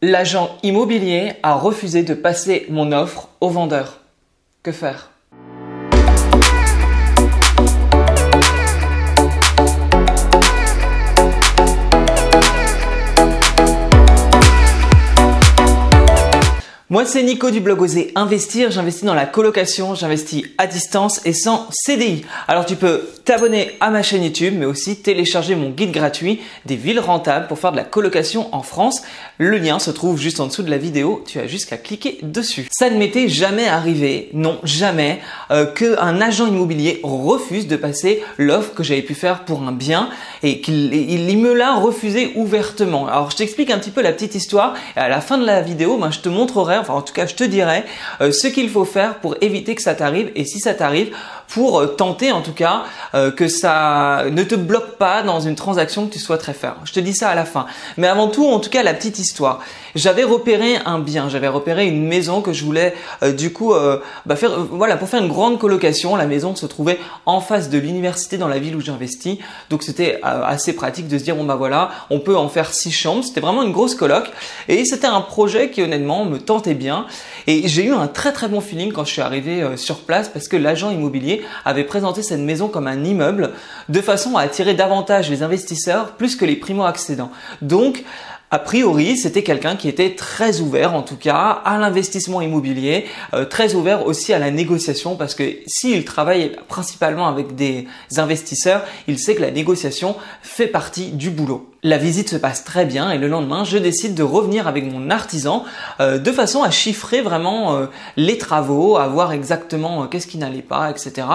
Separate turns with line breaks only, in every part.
L'agent immobilier a refusé de passer mon offre au vendeur. Que faire ? Moi, c'est Nico du blog Oser Investir. J'investis dans la colocation, j'investis à distance et sans CDI. Alors, tu peux t'abonner à ma chaîne YouTube, mais aussi télécharger mon guide gratuit des villes rentables pour faire de la colocation en France. Le lien se trouve juste en dessous de la vidéo. Tu as juste qu'à cliquer dessus. Ça ne m'était jamais arrivé, non, jamais, qu'un agent immobilier refuse de passer l'offre que j'avais pu faire pour un bien et qu'il me l'a refusé ouvertement. Alors, je t'explique un petit peu la petite histoire et à la fin de la vidéo, je te montrerai, enfin en tout cas je te dirai ce qu'il faut faire pour éviter que ça t'arrive et si ça t'arrive pour tenter en tout cas que ça ne te bloque pas dans une transaction que tu souhaiterais faire. Je te dis ça à la fin. Mais avant tout, en tout cas la petite histoire. J'avais repéré un bien, j'avais repéré une maison que je voulais faire, pour faire une grande colocation. La maison se trouvait en face de l'université dans la ville où j'investis. Donc c'était assez pratique de se dire on peut en faire 6 chambres. C'était vraiment une grosse coloc et c'était un projet qui honnêtement me tentait bien. Et j'ai eu un très très bon feeling quand je suis arrivé sur place parce que l'agent immobilier avait présenté cette maison comme un immeuble de façon à attirer davantage les investisseurs plus que les primo-accédants. Donc, a priori, c'était quelqu'un qui était très ouvert en tout cas à l'investissement immobilier, très ouvert aussi à la négociation parce que s'il travaille principalement avec des investisseurs, il sait que la négociation fait partie du boulot. La visite se passe très bien et le lendemain, je décide de revenir avec mon artisan de façon à chiffrer vraiment les travaux, à voir exactement qu'est-ce qui n'allait pas, etc.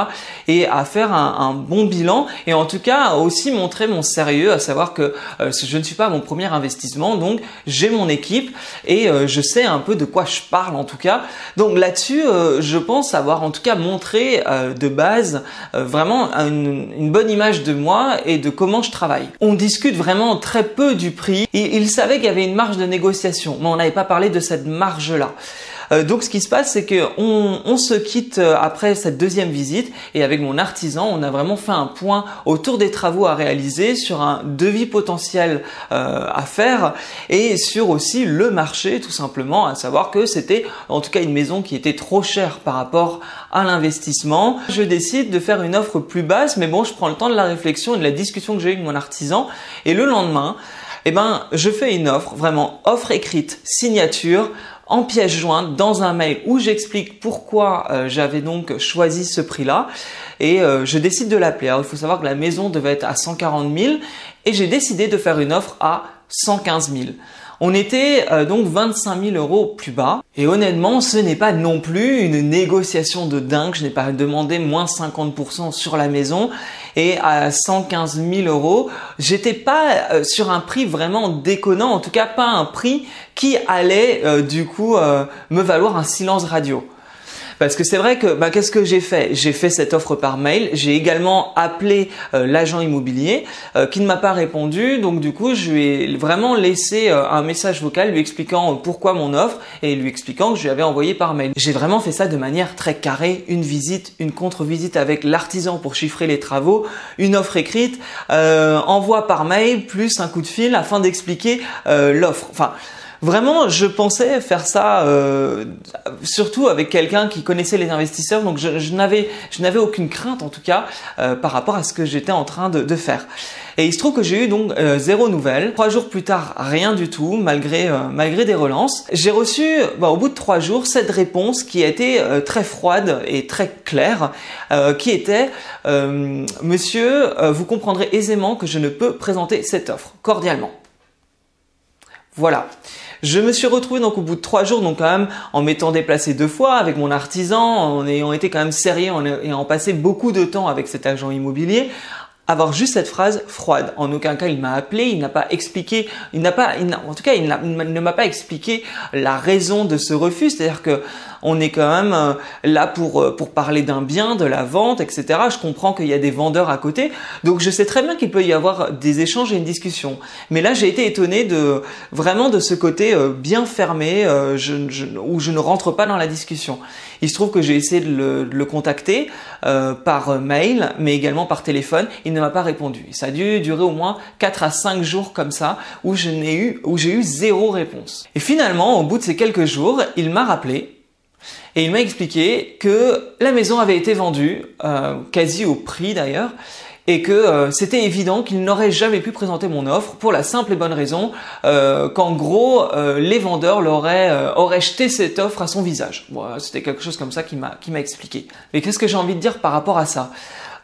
et à faire un bon bilan et en tout cas aussi montrer mon sérieux, à savoir que je ne suis pas mon premier investissement, donc j'ai mon équipe et je sais un peu de quoi je parle en tout cas. Donc là-dessus, je pense avoir en tout cas montré de base vraiment une bonne image de moi et de comment je travaille. On discute vraiment très peu du prix et il savait qu'il y avait une marge de négociation, mais on n'avait pas parlé de cette marge-là. Donc ce qui se passe, c'est qu'on se quitte après cette deuxième visite et avec mon artisan, on a vraiment fait un point autour des travaux à réaliser, sur un devis potentiel à faire et sur aussi le marché tout simplement, à savoir que c'était en tout cas une maison qui était trop chère par rapport à l'investissement. Je décide de faire une offre plus basse, mais bon, je prends le temps de la réflexion et de la discussion que j'ai eue avec mon artisan et le lendemain, je fais une offre, vraiment offre écrite, signature, en pièce jointe dans un mail où j'explique pourquoi j'avais donc choisi ce prix-là et je décide de l'appeler. Alors il faut savoir que la maison devait être à 140 000 et j'ai décidé de faire une offre à 115 000. On était donc 25 000 € plus bas et honnêtement ce n'est pas non plus une négociation de dingue, je n'ai pas demandé moins 50% sur la maison et à 115 000 €, j'étais pas sur un prix vraiment déconnant, en tout cas pas un prix qui allait me valoir un silence radio. Parce que c'est vrai que qu'est-ce que j'ai fait? J'ai fait cette offre par mail. J'ai également appelé l'agent immobilier qui ne m'a pas répondu. Donc du coup, je lui ai vraiment laissé un message vocal lui expliquant pourquoi mon offre et lui expliquant que je lui avais envoyé par mail. J'ai vraiment fait ça de manière très carrée. Une visite, une contre-visite avec l'artisan pour chiffrer les travaux, une offre écrite, envoi par mail plus un coup de fil afin d'expliquer l'offre. Enfin, vraiment, je pensais faire ça surtout avec quelqu'un qui connaissait les investisseurs, donc je n'avais aucune crainte en tout cas par rapport à ce que j'étais en train de faire. Et il se trouve que j'ai eu donc 0 nouvelle. 3 jours plus tard, rien du tout, malgré des relances. J'ai reçu au bout de 3 jours cette réponse qui a été très froide et très claire, qui était Monsieur, vous comprendrez aisément que je ne peux présenter cette offre, cordialement. Voilà. Je me suis retrouvé donc au bout de 3 jours, donc quand même en m'étant déplacé 2 fois avec mon artisan, en ayant été quand même sérieux et en passé beaucoup de temps avec cet agent immobilier, avoir juste cette phrase froide. En aucun cas il m'a appelé, il n'a pas expliqué, il ne m'a pas expliqué la raison de ce refus. C'est-à-dire que On est quand même là pour parler d'un bien, de la vente, etc. Je comprends qu'il y a des vendeurs à côté, donc je sais très bien qu'il peut y avoir des échanges et une discussion. Mais là, j'ai été étonné vraiment de ce côté bien fermé, où je ne rentre pas dans la discussion. Il se trouve que j'ai essayé de le contacter par mail, mais également par téléphone. Il ne m'a pas répondu. Ça a dû durer au moins 4 à 5 jours comme ça, où j'ai eu zéro réponse. Et finalement, au bout de ces quelques jours, il m'a rappelé et il m'a expliqué que la maison avait été vendue, quasi au prix d'ailleurs, et que c'était évident qu'il n'aurait jamais pu présenter mon offre pour la simple et bonne raison qu'en gros les vendeurs auraient jeté cette offre à son visage. Bon, c'était quelque chose comme ça qui m'a expliqué. Mais qu'est-ce que j'ai envie de dire par rapport à ça?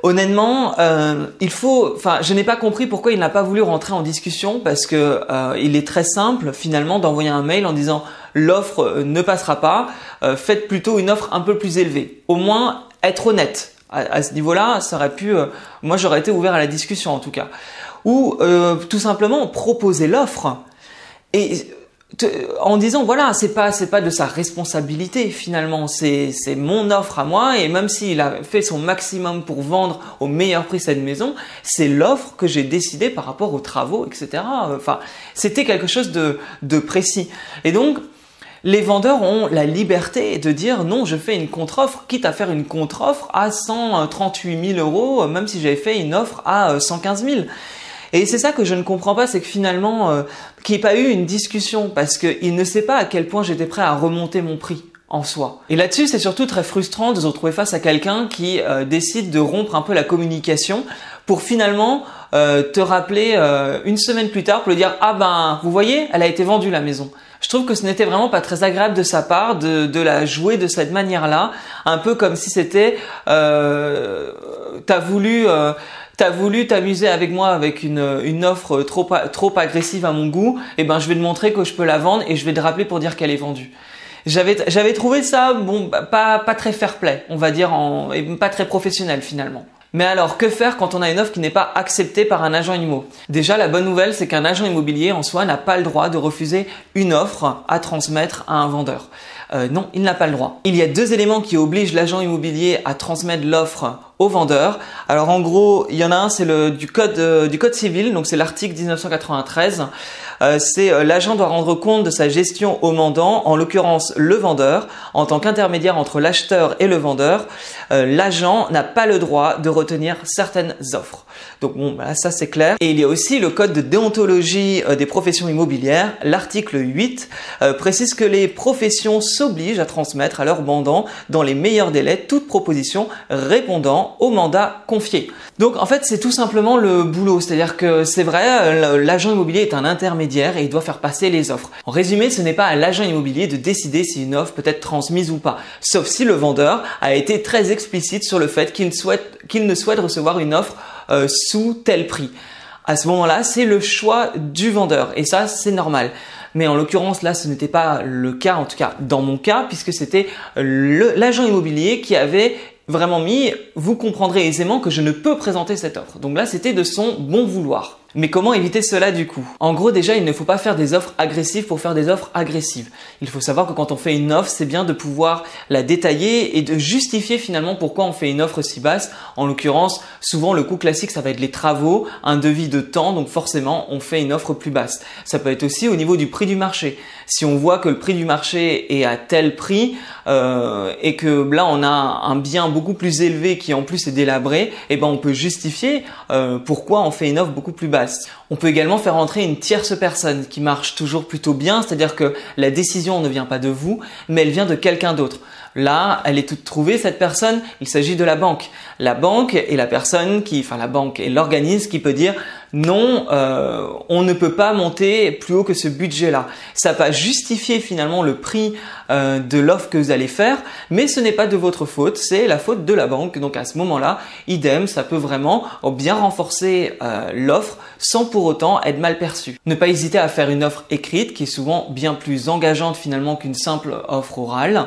Honnêtement, je n'ai pas compris pourquoi il n'a pas voulu rentrer en discussion, parce que il est très simple finalement d'envoyer un mail en disant l'offre ne passera pas, faites plutôt une offre un peu plus élevée. Au moins être honnête. À ce niveau-là, ça aurait pu, moi j'aurais été ouvert à la discussion en tout cas. Ou tout simplement proposer l'offre et en disant voilà, c'est pas de sa responsabilité finalement, c'est mon offre à moi, et même s'il a fait son maximum pour vendre au meilleur prix cette maison, c'est l'offre que j'ai décidé par rapport aux travaux, etc. Enfin, c'était quelque chose de précis. Et donc les vendeurs ont la liberté de dire non, je fais une contre-offre, quitte à faire une contre-offre à 138 000 euros, même si j'avais fait une offre à 115 000. Et c'est ça que je ne comprends pas, c'est que finalement, qu'il n'y ait pas eu une discussion, parce qu'il ne sait pas à quel point j'étais prêt à remonter mon prix en soi. Et là-dessus, c'est surtout très frustrant de se retrouver face à quelqu'un qui décide de rompre un peu la communication pour finalement te rappeler une semaine plus tard pour lui dire « Ah ben, vous voyez, elle a été vendue la maison ». Je trouve que ce n'était vraiment pas très agréable de sa part de la jouer de cette manière-là, un peu comme si c'était t'as voulu t'amuser avec moi avec une offre trop agressive à mon goût, et ben je vais te montrer que je peux la vendre et je vais te rappeler pour dire qu'elle est vendue. J'avais trouvé ça pas très fair-play, on va dire, et pas très professionnel finalement. Mais alors, que faire quand on a une offre qui n'est pas acceptée par un agent immo? Déjà, la bonne nouvelle, c'est qu'un agent immobilier en soi n'a pas le droit de refuser une offre à transmettre à un vendeur. Non, il n'a pas le droit. Il y a 2 éléments qui obligent l'agent immobilier à transmettre l'offre au vendeur. Alors en gros, il y en a un, c'est du code civil, donc c'est l'article 1993. L'agent doit rendre compte de sa gestion au mandant, en l'occurrence le vendeur, en tant qu'intermédiaire entre l'acheteur et le vendeur. L'agent n'a pas le droit de retenir certaines offres. Donc ça c'est clair. Et il y a aussi le code de déontologie des professions immobilières. L'article 8 précise que les professions s'obligent à transmettre à leurs mandants dans les meilleurs délais toute proposition répondant au mandat confié. Donc en fait c'est tout simplement le boulot, c'est-à-dire que c'est vrai, l'agent immobilier est un intermédiaire et il doit faire passer les offres. En résumé, ce n'est pas à l'agent immobilier de décider si une offre peut être transmise ou pas, sauf si le vendeur a été très explicite sur le fait qu'il ne souhaite recevoir une offre sous tel prix. À ce moment-là, c'est le choix du vendeur et ça c'est normal. Mais en l'occurrence là, ce n'était pas le cas, en tout cas dans mon cas, puisque c'était l'agent immobilier qui avait vraiment mis, vous comprendrez aisément que je ne peux présenter cette offre. Donc là, c'était de son bon vouloir. Mais comment éviter cela du coup? En gros, déjà, il ne faut pas faire des offres agressives pour faire des offres agressives. Il faut savoir que quand on fait une offre, c'est bien de pouvoir la détailler et de justifier finalement pourquoi on fait une offre si basse. En l'occurrence, souvent le coût classique, ça va être les travaux, un devis de temps, donc forcément, on fait une offre plus basse. Ça peut être aussi au niveau du prix du marché. Si on voit que le prix du marché est à tel prix et que là, on a un bien beaucoup plus élevé qui en plus est délabré, eh ben on peut justifier pourquoi on fait une offre beaucoup plus basse. On peut également faire entrer une tierce personne qui marche toujours plutôt bien, c'est-à-dire que la décision ne vient pas de vous, mais elle vient de quelqu'un d'autre. Là, elle est toute trouvée, cette personne, il s'agit de la banque. La banque est la personne la banque est l'organisme qui peut dire non, on ne peut pas monter plus haut que ce budget-là. Ça va justifier finalement le prix de l'offre que vous allez faire, mais ce n'est pas de votre faute, c'est la faute de la banque. Donc à ce moment-là, idem, ça peut vraiment bien renforcer l'offre sans pour autant être mal perçu. Ne pas hésiter à faire une offre écrite qui est souvent bien plus engageante finalement qu'une simple offre orale.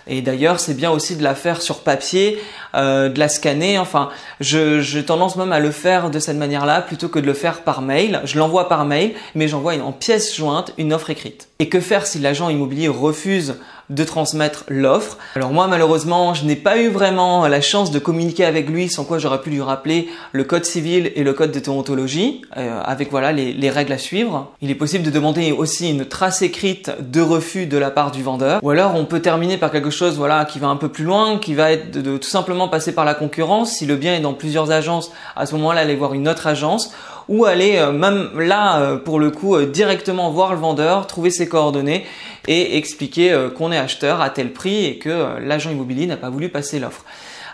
Et d'ailleurs, c'est bien aussi de la faire sur papier, de la scanner. Enfin, j'ai tendance même à le faire de cette manière-là plutôt que de le faire par mail. Je l'envoie par mail, mais j'envoie en pièce jointe une offre écrite. Et que faire si l'agent immobilier refuse de transmettre l'offre. Alors moi malheureusement je n'ai pas eu vraiment la chance de communiquer avec lui, sans quoi j'aurais pu lui rappeler le code civil et le code de déontologie avec voilà les règles à suivre. Il est possible de demander aussi une trace écrite de refus de la part du vendeur, ou alors on peut terminer par quelque chose voilà qui va un peu plus loin, qui va être de tout simplement passer par la concurrence. Si le bien est dans plusieurs agences, à ce moment-là aller voir une autre agence, ou aller même là pour le coup directement voir le vendeur, trouver ses coordonnées et expliquer qu'on est acheteur à tel prix et que l'agent immobilier n'a pas voulu passer l'offre.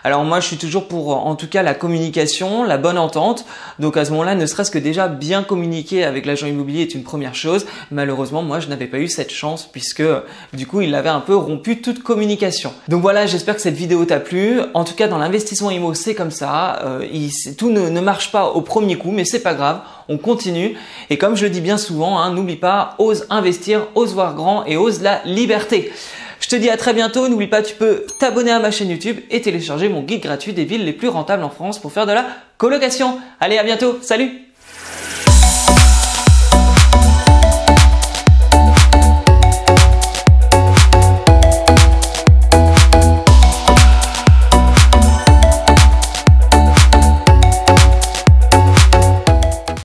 Alors moi je suis toujours pour en tout cas la communication, la bonne entente. Donc à ce moment-là, ne serait-ce que déjà bien communiquer avec l'agent immobilier est une première chose. Malheureusement moi je n'avais pas eu cette chance puisque du coup il avait un peu rompu toute communication. Donc voilà, j'espère que cette vidéo t'a plu. En tout cas dans l'investissement immo c'est comme ça, tout ne marche pas au premier coup, mais c'est pas grave, on continue. Et comme je le dis bien souvent, hein, n'oublie pas, ose investir, ose voir grand et ose la liberté. Je te dis à très bientôt, n'oublie pas, tu peux t'abonner à ma chaîne YouTube et télécharger mon guide gratuit des villes les plus rentables en France pour faire de la colocation. Allez, à bientôt, salut!